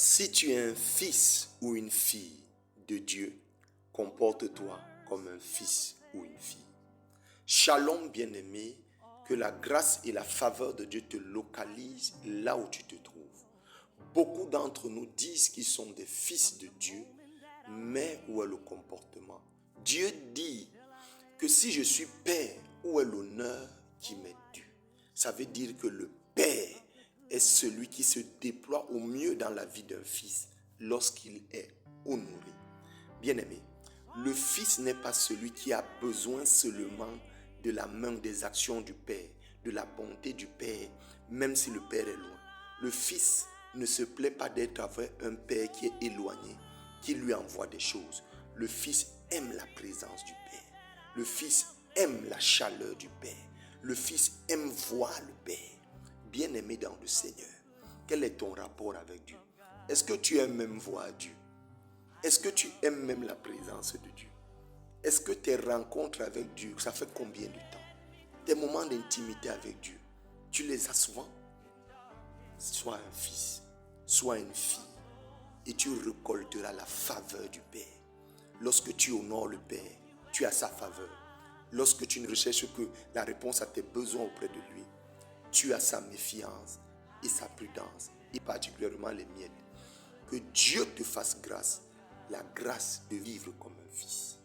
Si tu es un fils ou une fille de Dieu, comporte-toi comme un fils ou une fille. Shalom bien-aimé, que la grâce et la faveur de Dieu te localisent là où tu te trouves. Beaucoup d'entre nous disent qu'ils sont des fils de Dieu, mais où est le comportement? Dieu dit que si je suis père, où est l'honneur qui m'est dû? Ça veut dire que le père est celui qui se déploie au mieux dans la vie d'un fils lorsqu'il est honoré. Bien-aimé, le fils n'est pas celui qui a besoin seulement de la main des actions du père, de la bonté du père, même si le père est loin. Le fils ne se plaît pas d'être avec un père qui est éloigné, qui lui envoie des choses. Le fils aime la présence du père. Le fils aime la chaleur du père. Le fils aime voir le père. Bien-aimé dans le Seigneur, quel est ton rapport avec Dieu? Est-ce que tu aimes même voir Dieu? Est-ce que tu aimes même la présence de Dieu? Est-ce que tes rencontres avec Dieu, ça fait combien de temps? Tes moments d'intimité avec Dieu, tu les as souvent? Sois un fils, sois une fille, et tu récolteras la faveur du Père. Lorsque tu honores le Père, tu as sa faveur. Lorsque tu ne recherches que la réponse à tes besoins auprès de lui, tu as sa méfiance et sa prudence, et particulièrement les miennes. Que Dieu te fasse grâce, la grâce de vivre comme un fils.